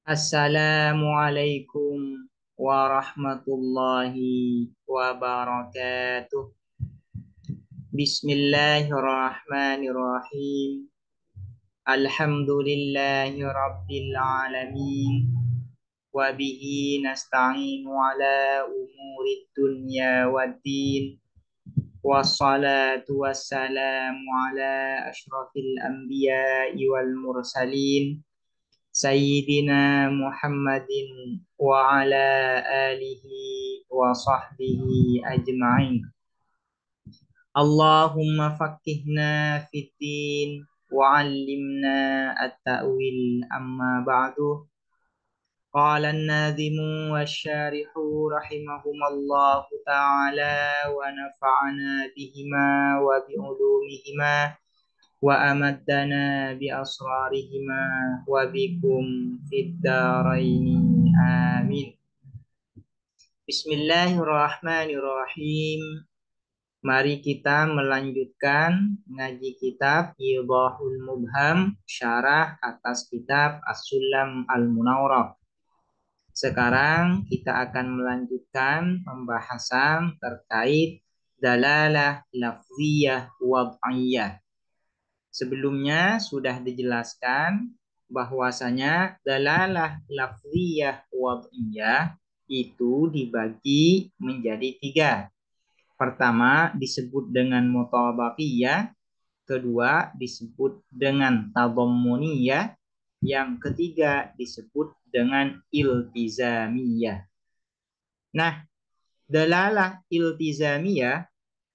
Assalamualaikum warahmatullahi wabarakatuh. Bismillahirrahmanirrahim. Alhamdulillahi rabbil alamin. Wa bihi nasta'inu ala umurid dunya waddin. Wassalatu wassalamu ala ashrafil anbiya'i wal mursalin. Sayyidina Muhammadin wa ala alihi wa sahbihi ajma'in. Allahumma faqqihna fid din wa 'allimna at-ta'wil amma ba'du. Qala an-nadhimu wasy-syarihu rahimahumallahu ta'ala wa nafa'ana bihima wa bi ulumihima wa amaddana bi asrarihima wa bikum fid dharaini amin. Bismillahirrahmanirrahim. Mari kita melanjutkan ngaji kitab Idahul Mubham, syarah atas kitab As-Sulam Al-Munawwarah. Sekarang kita akan melanjutkan pembahasan terkait dalalah lafziyah wad'iyah. Sebelumnya sudah dijelaskan bahwasanya dalalah lafziyah wad'iyah itu dibagi menjadi tiga. Pertama disebut dengan mutabaqiyah, kedua disebut dengan tadammuniyah, yang ketiga disebut dengan iltizamiyah. Nah, dalalah iltizamiyah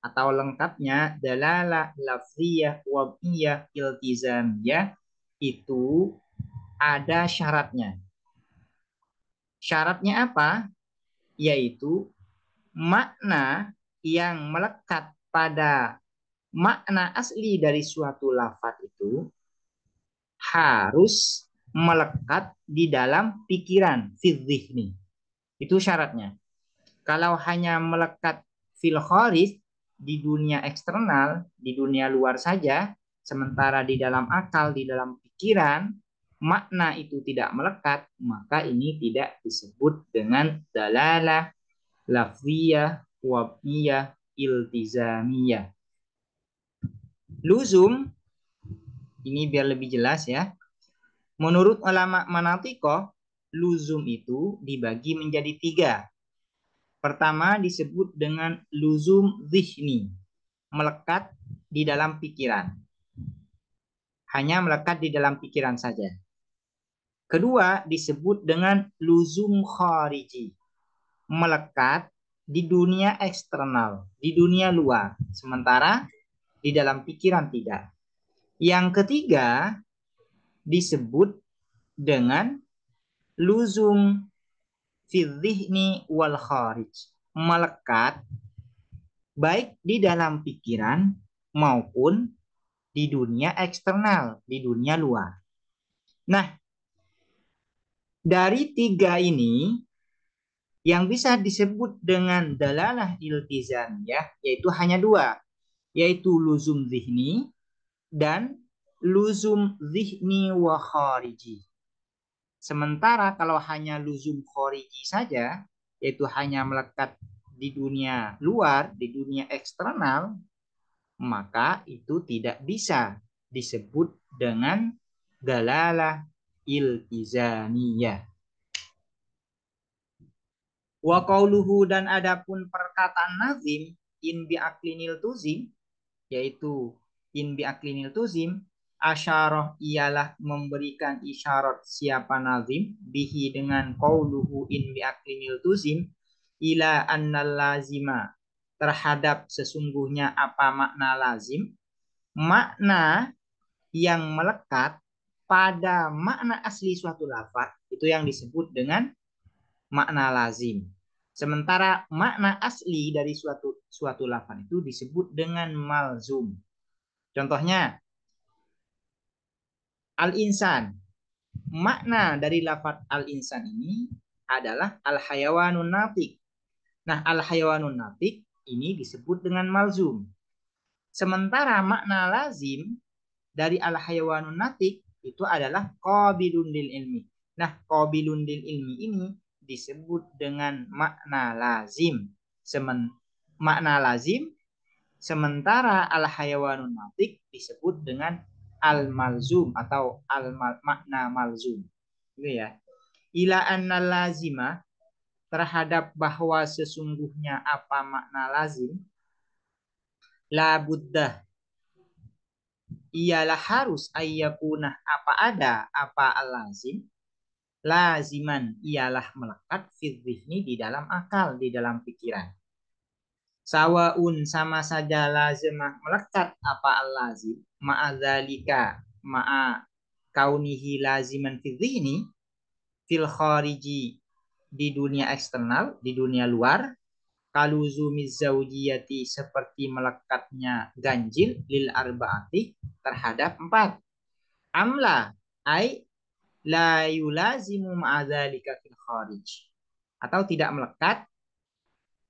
atau lengkapnya dalalah lafziyah wad'iyah iltizamiyah itu ada syaratnya. Syaratnya apa? Yaitu makna yang melekat pada makna asli dari suatu lafaz itu harus melekat di dalam pikiran, fi dzihni. Itu syaratnya. Kalau hanya melekat fil kharij, di dunia eksternal, di dunia luar saja, sementara di dalam akal, di dalam pikiran, makna itu tidak melekat, maka ini tidak disebut dengan dalalah lafziyah wabniyah iltizamiyah. Luzum, ini biar lebih jelas ya. Menurut ulama manatikoh, luzum itu dibagi menjadi tiga. Pertama disebut dengan luzum zihni, melekat di dalam pikiran. Hanya melekat di dalam pikiran saja. Kedua disebut dengan luzum khariji, melekat di dunia eksternal, di dunia luar. Sementara di dalam pikiran tidak. Yang ketiga disebut dengan luzum fi dzihni wal kharij, melekat baik di dalam pikiran maupun di dunia eksternal, di dunia luar. Nah, dari tiga ini yang bisa disebut dengan dalalah iltizamiyah yaitu hanya dua, yaitu luzum zihni dan luzum zihni wa khariji. Sementara kalau hanya luzum khariji saja, yaitu hanya melekat di dunia luar, di dunia eksternal, maka itu tidak bisa disebut dengan dalalah iltizamiyah. Wa qauluhu, dan adapun perkataan nazim in bi aklinil tuzim, yaitu in bi aklinil tuzim, asyarah ialah memberikan isyarat siapa nazim bihi dengan qauluhu in bi aklinil tuzim ila annal lazima, terhadap sesungguhnya apa makna lazim, makna yang melekat pada makna asli suatu lafaz itu yang disebut dengan makna lazim. Sementara makna asli dari suatu lafaz itu disebut dengan malzum. Contohnya al-insan. Makna dari lafaz al-insan ini adalah al-hayawanun natik. Nah, al-hayawanun natik ini disebut dengan malzum. Sementara makna lazim dari al-hayawanun natik itu adalah qabilun lil ilmi. Nah, qabilun lil ilmi ini disebut dengan makna lazim. Makna lazim, sementara al hayawanun natik disebut dengan al malzum atau makna malzum. Gitu ya. Ila anna lazima, terhadap bahwa sesungguhnya apa makna lazim, la buddah, ialah harus ayyakuna, apa ada apa al lazim, laziman ialah melekat fidzihni di dalam akal, di dalam pikiran. Sawaun, sama saja, lazimah melekat apa al lazim, ma'adzalika, ma'a kaunihi laziman fidzihni, fil khariji, di dunia eksternal, di dunia luar, kaluzumiz zaujiyati, seperti melekatnya ganjil, lil arbaati, terhadap 4. Amla, ai la yulazimu ma'adzalika fil kharij, atau tidak melekat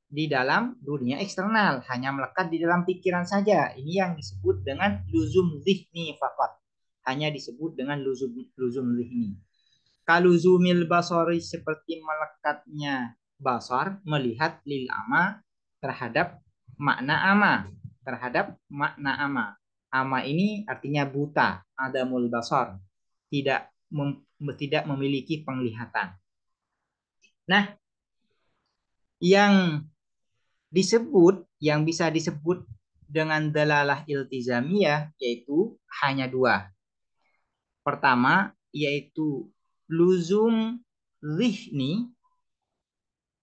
di dalam dunia eksternal, hanya melekat di dalam pikiran saja. Ini yang disebut dengan luzum zihni faqat, hanya disebut dengan luzum zihni. Kaluzumil basori, seperti melekatnya basar, melihat, lil ama, terhadap makna ama, terhadap makna ama. Ama ini artinya buta, adamul basar, tidak memiliki penglihatan. Nah, yang yang bisa disebut dengan dalalah iltizamiyah yaitu hanya 2. Pertama yaitu luzum zihni,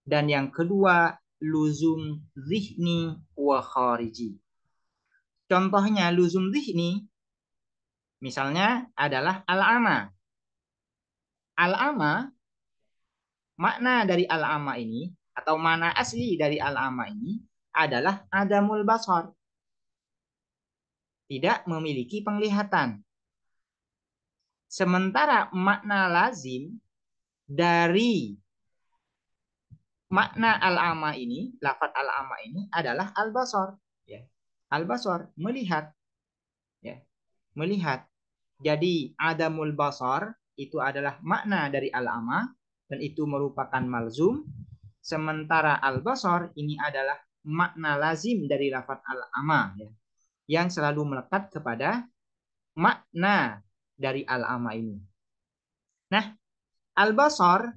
dan yang kedua luzum zihni wa khariji. Contohnya luzum zihni misalnya adalah al-ama. Al-ama, makna dari al-ama ini atau mana asli dari al-ama ini adalah adamul basar, tidak memiliki penglihatan. Sementara makna lazim dari makna al-ama ini, lafaz al-ama ini adalah al-basar, ya. Al-basar, melihat, ya. Melihat. Jadi adamul basar itu adalah makna dari al-ama dan itu merupakan malzum. Sementara al-basar ini adalah makna lazim dari lafaz al-ama, ya, yang selalu melekat kepada makna dari al-ama ini. Nah, al-basar,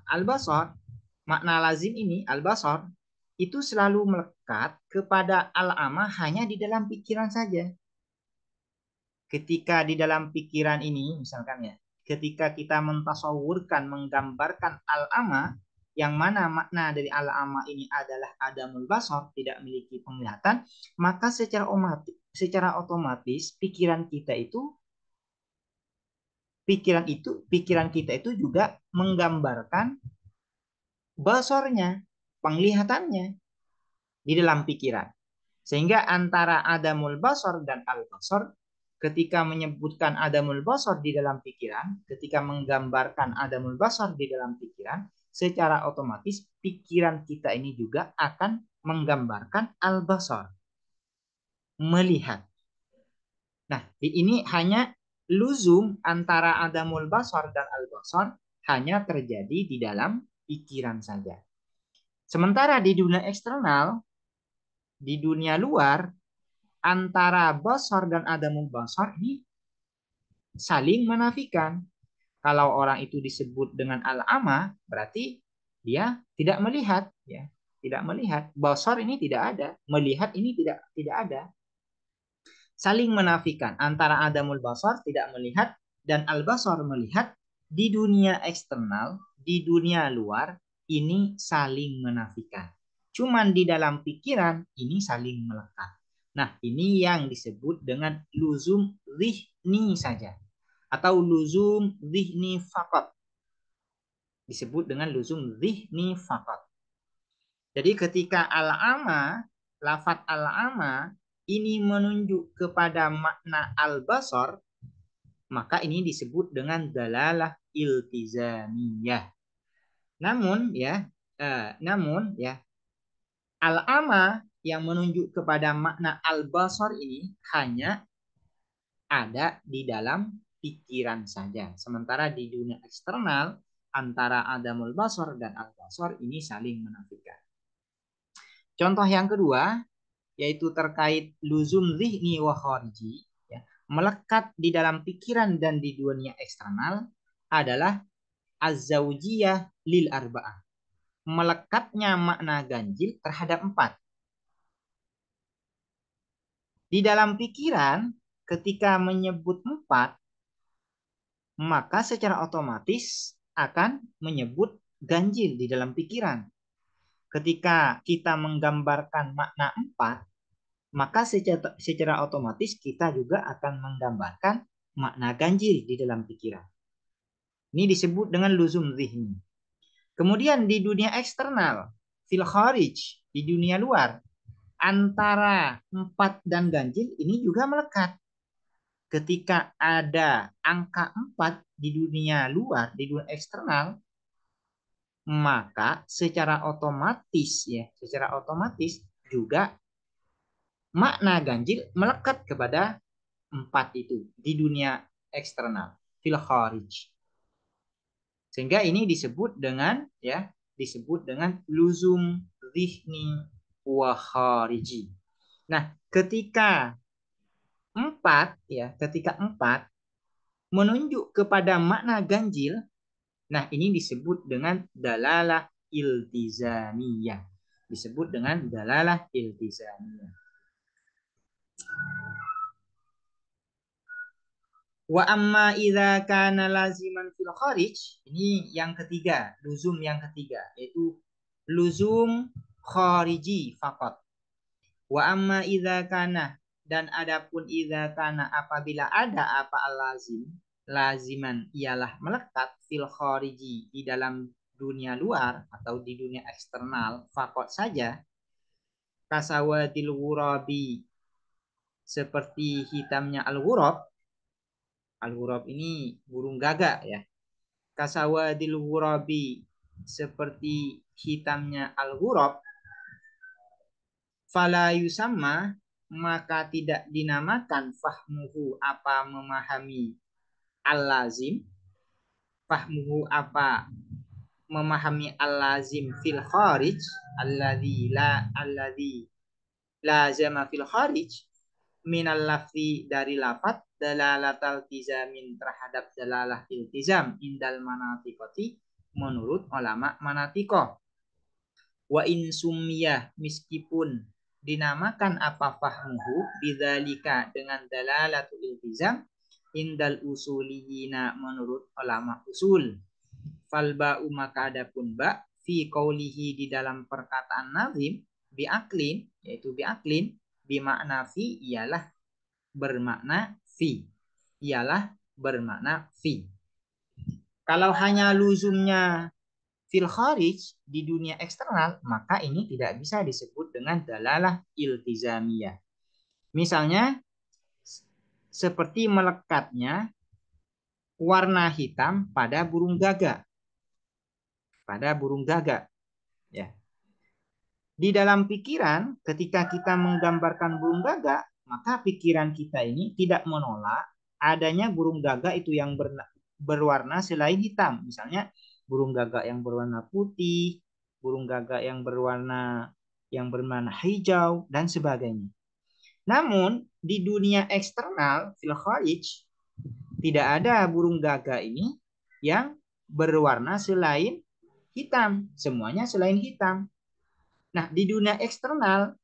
al-basar, makna lazim ini, al-basar, itu selalu melekat kepada al-ama hanya di dalam pikiran saja. Ketika di dalam pikiran ini, misalkan ya, ketika kita mentasawurkan, menggambarkan al-ama, yang mana makna dari al-ama ini adalah adamul basar, tidak memiliki penglihatan, maka secara otomatis pikiran kita itu juga menggambarkan basornya, penglihatannya di dalam pikiran. Sehingga antara adamul basar dan al-basar, ketika menyebutkan adamul basar di dalam pikiran, ketika menggambarkan adamul basar di dalam pikiran, secara otomatis pikiran kita ini juga akan menggambarkan al-basar, melihat. Nah, ini hanya luzum antara adamul basar dan al-basar hanya terjadi di dalam pikiran saja. Sementara di dunia eksternal, di dunia luar, antara basar dan adamul basar ini saling menafikan. Kalau orang itu disebut dengan al-ama, berarti dia tidak melihat, ya, tidak melihat. Basar ini tidak ada, melihat ini tidak ada. Saling menafikan antara adamul basar, tidak melihat, dan al-basar, melihat. Di dunia eksternal, di dunia luar, ini saling menafikan. Cuman di dalam pikiran ini saling melekat. Nah, ini yang disebut dengan luzum zihni saja atau luzum zihni faqat. Disebut dengan luzum zihni faqat. Jadi ketika al-ama, lafaz al-ama ini menunjuk kepada makna al-basar, maka ini disebut dengan dalalah iltizamiyah. Namun ya, al-ama yang menunjuk kepada makna al-basar ini hanya ada di dalam pikiran saja. Sementara di dunia eksternal antara adamul basar dan al-basar ini saling menafikan. Contoh yang kedua yaitu terkait luzum zihni wa khariji, ya, melekat di dalam pikiran dan di dunia eksternal adalah az-zaujiyah lil arba'ah. Melekatnya makna ganjil terhadap 4. Di dalam pikiran ketika menyebut 4, maka secara otomatis akan menyebut ganjil di dalam pikiran. Ketika kita menggambarkan makna 4, maka secara otomatis kita juga akan menggambarkan makna ganjil di dalam pikiran. Ini disebut dengan luzum zihni. Kemudian di dunia eksternal, fil kharij, di dunia luar, antara 4 dan ganjil ini juga melekat. Ketika ada angka 4 di dunia luar, di dunia eksternal, maka secara otomatis juga makna ganjil melekat kepada 4 itu di dunia eksternal, fil kharij. Sehingga ini disebut dengan luzum zihni wa khariji. Nah, ketika 4 menunjuk kepada makna ganjil, nah ini disebut dengan dalalah iltizamiyah. Wa amma idza kana laziman fil kharij, ini yang ketiga, luzum yang ketiga yaitu luzum khariji faqat. Wa amma idza kana, dan adapun idza kana apabila ada apa al-lazim, laziman ialah melekat fil khariji di dalam dunia luar atau di dunia eksternal faqat saja, kasawadil ghurabi, seperti hitamnya al-ghurab. Al-ghurab ini burung gagak ya. Kasawadil ghurabi, seperti hitamnya al-ghurab. Fala yusamma, maka tidak dinamakan fahmuhu, apa memahami al-lazim. Fahmuhu, apa memahami al-lazim fil kharij, alladzi lazama fil kharij, minal lafzi, dari lafat, dalalatal tizamin, terhadap dalalah iltizam, indal manatikoti, menurut ulama manatikoh. Wa in sumiyah, meskipun dinamakan apa fahmuhu bidzalika, dengan dalalatul iltizam, indal usuliyina, menurut ulama usul. Fal ba'u, maka adapun ba, fi qaulihi, di dalam perkataan nazim, biaklin, yaitu biaklin, bimakna fi, ialah bermakna fi. Kalau hanya luzumnya fil kharij, di dunia eksternal, maka ini tidak bisa disebut dengan dalalah iltizamiyah. Misalnya seperti melekatnya warna hitam pada burung gagak. Ya. Di dalam pikiran, ketika kita menggambarkan burung gagak, maka pikiran kita ini tidak menolak adanya burung gagak itu yang berwarna selain hitam. Misalnya burung gagak yang berwarna putih, burung gagak yang berwarna hijau, dan sebagainya. Namun di dunia eksternal, fil kharij, tidak ada burung gagak ini yang berwarna selain hitam. Semuanya selain hitam. Nah, di dunia eksternal,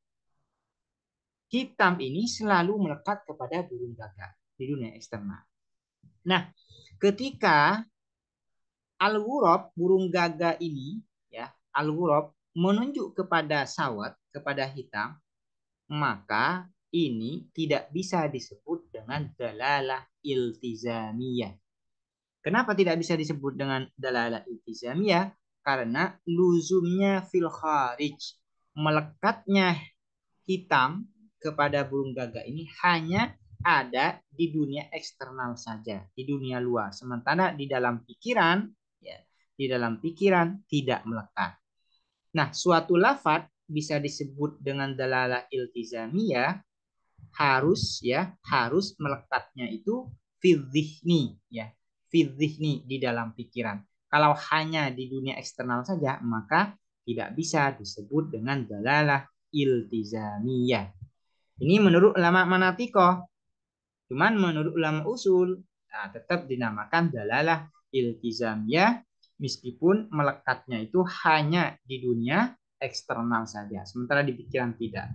hitam ini selalu melekat kepada burung gagak di dunia eksternal. Nah, ketika al-ghurab, burung gagak ini, ya, al-ghurab menunjuk kepada sawat, kepada hitam, maka ini tidak bisa disebut dengan dalalah iltizamiyah. Kenapa tidak bisa disebut dengan dalalah iltizamiyah? Karena luzumnya fil kharij, melekatnya hitam kepada burung gagak ini hanya ada di dunia eksternal saja, di dunia luar. Sementara di dalam pikiran, ya, di dalam pikiran tidak melekat. Nah, suatu lafaz bisa disebut dengan dalalah iltizamiyah harus melekatnya itu fidzihni, ya, fidzihni di dalam pikiran. Kalau hanya di dunia eksternal saja, maka tidak bisa disebut dengan dalalah iltizamiyah. Ini menurut ulama manatikoh. Cuman menurut ulama usul, nah, tetap dinamakan dalalah iltizamiyah meskipun melekatnya itu hanya di dunia eksternal saja, sementara di pikiran tidak.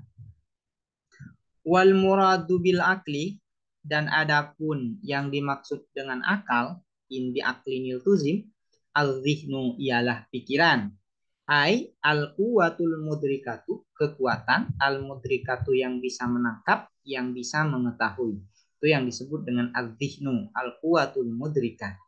Wal muradu bil akli, dan adapun yang dimaksud dengan akal, in bi aklinil tuzim, al-zihnu ialah pikiran. Ai al-quwatul mudrikatu, kekuatan, al-mudrikatu yang bisa menangkap, yang bisa mengetahui. Itu yang disebut dengan al-zihnu, al-quwatul mudrikah.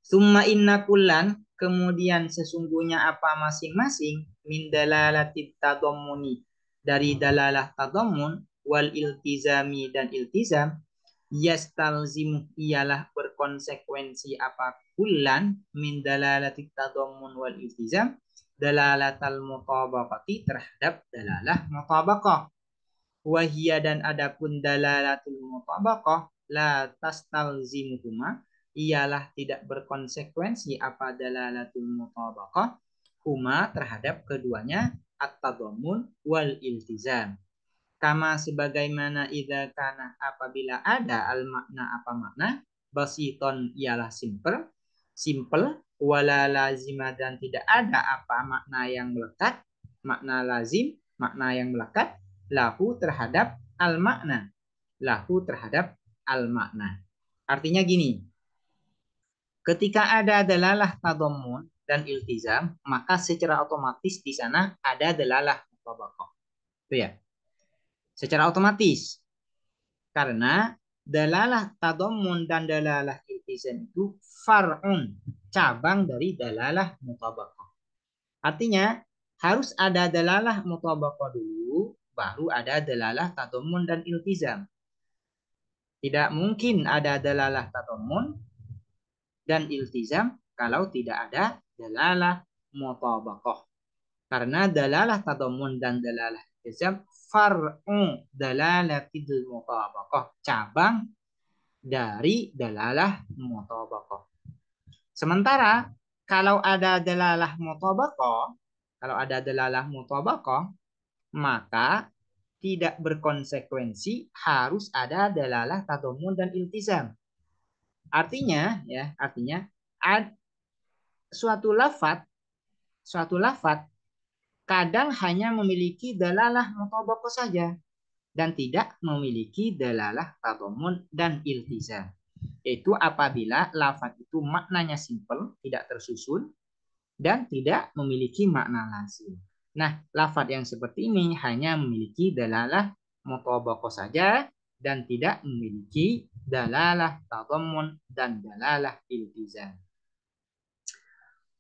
Summa inna kullan, kemudian sesungguhnya apa masing-masing, min dalalatit tadammuni, dari dalalah tadammun, wal iltizami dan iltizam, yastalzimu ialah berkonsekuensi apa kullan min dalalatit tadammun wal iltizam, dalalatal mutabaqati terhadap dalalah mutabaqah. Wahia dan adapun dalalatul mutabaqah la tastalzimuhuma, ialah tidak berkonsekuensi apa dalalatul mutabaqah huma terhadap keduanya at-tadammun wal iltizam. Kama sebagaimana idza kana apabila ada al makna apa makna, basiton ialah simple, simple, wala lazima dan tidak ada apa makna yang melekat, makna lazim, makna yang melekat, lahu terhadap al makna, lahu terhadap al makna. Artinya gini, ketika ada dalalah tadammun dan iltizam, maka secara otomatis di sana ada dalalah mutabaqah. Itu ya. Secara otomatis. Karena dalalah tadammun dan dalalah iltizam itu far'un, cabang dari dalalah mutabaqah. Artinya harus ada dalalah mutabaqah dulu, baru ada dalalah tadammun dan iltizam. Tidak mungkin ada dalalah tadammun dan iltizam kalau tidak ada dalalah mutabaqah. Karena dalalah tadammun dan dalalah iltizam far'u dalalatil mutabaqah, cabang dari dalalah mutabaqah. Sementara kalau ada dalalah mutabaqah, kalau ada dalalah mutabaqah, maka tidak berkonsekuensi harus ada dalalah tadammun dan iltizam. Artinya ya, artinya suatu lafaz kadang hanya memiliki dalalah mutabaqah saja dan tidak memiliki dalalah tadammun dan iltizam. Yaitu apabila lafaz itu maknanya simple, tidak tersusun, dan tidak memiliki makna lazim. Nah, lafaz yang seperti ini hanya memiliki dalalah mutabaqah saja dan tidak memiliki dalalah tadammun dan dalalah iltizam.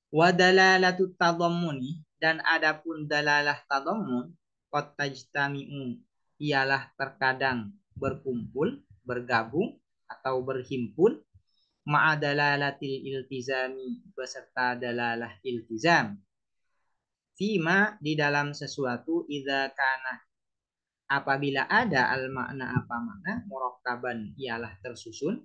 Wa dalalatu tadammuni, dan adapun dalalah tadammun, qad tajtami'u ialah terkadang berkumpul, bergabung atau berhimpun ma'adalalatil iltizami beserta dalalah iltizam. Fima di dalam sesuatu idza kana apabila ada al makna apa makna murakkaban ialah tersusun,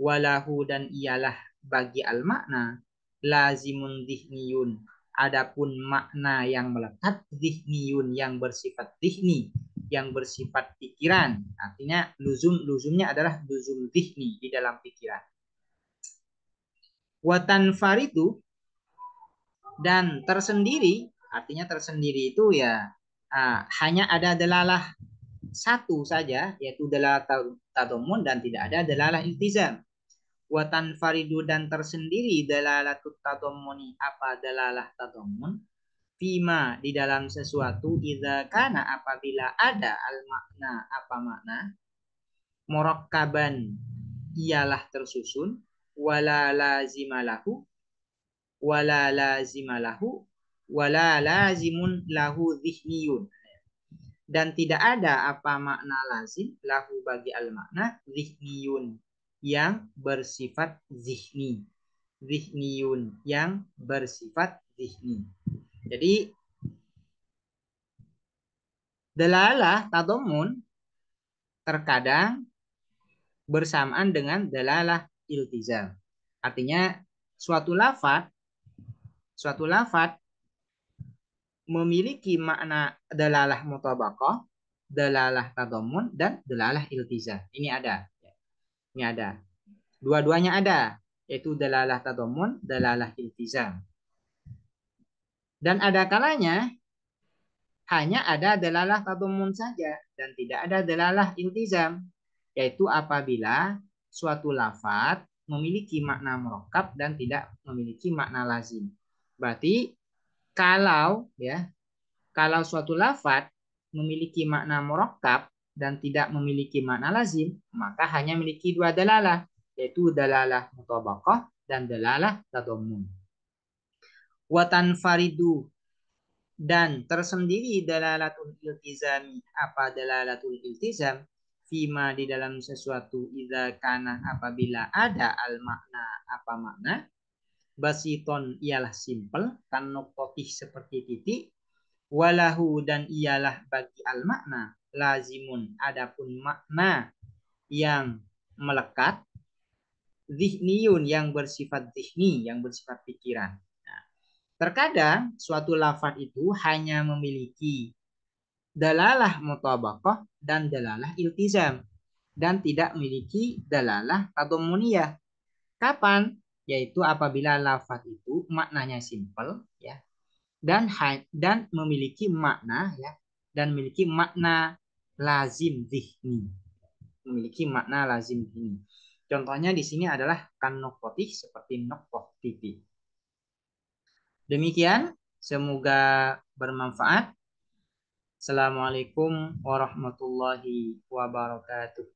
walahu dan ialah bagi al makna lazimun dihniyun, adapun makna yang melekat dihniyun yang bersifat dihni, yang bersifat pikiran. Artinya luzumnya adalah luzum dihni di dalam pikiran. Watan faridu dan tersendiri, artinya tersendiri itu ya hanya ada dalalah satu saja, yaitu dalalah tadammun dan tidak ada dalalah iltizam. Watan faridu dan tersendiri dalalah tadammuni apa dalalah tadammun fima di dalam sesuatu idza kana apabila ada al makna apa makna murakkaban ialah tersusun wala lazimalahu wala lazimalahu wala lazimun lahu zihniyun, dan tidak ada apa makna lazim lahu bagi al makna zihniyun yang bersifat zihni, zihniyun yang bersifat zihni. Jadi dalalah tadammun terkadang bersamaan dengan dalalah iltizam. Artinya suatu lafaz memiliki makna dalalah mutabaqah, dalalah tadammun dan dalalah iltizam. Ini ada. Ini ada. Dua-duanya ada, yaitu dalalah tadammun, dalalah iltizam. Dan ada kalanya hanya ada dalalah tadammun saja dan tidak ada dalalah iltizam, yaitu apabila suatu lafaz memiliki makna murakkab dan tidak memiliki makna lazim. Berarti kalau suatu lafaz memiliki makna murakkab dan tidak memiliki makna lazim, maka hanya memiliki dua dalalah, yaitu dalalah mutabaqah dan dalalah tadammun. Wa tanfaridu, dan tersendiri dalalatul iltizami. Apa dalalatul iltizam? Fima, di dalam sesuatu, idza kana, apabila ada al makna, apa makna, basiton ialah simple, kan nuktotih seperti titik, walahu dan ialah bagi al makna, lazimun adapun makna yang melekat, zihniyun yang bersifat zihni, yang bersifat pikiran. Nah, terkadang suatu lafaz itu hanya memiliki dalalah mutabaqah dan dalalah iltizam dan tidak memiliki dalalah tadammuniyah. Kapan? Yaitu apabila lafaz itu maknanya simple ya dan memiliki makna ya dan memiliki makna lazim zihni. Memiliki makna lazim zihni. Contohnya di sini adalah kan noktotih seperti noktoh titik. Demikian, semoga bermanfaat. Assalamualaikum warahmatullahi wabarakatuh.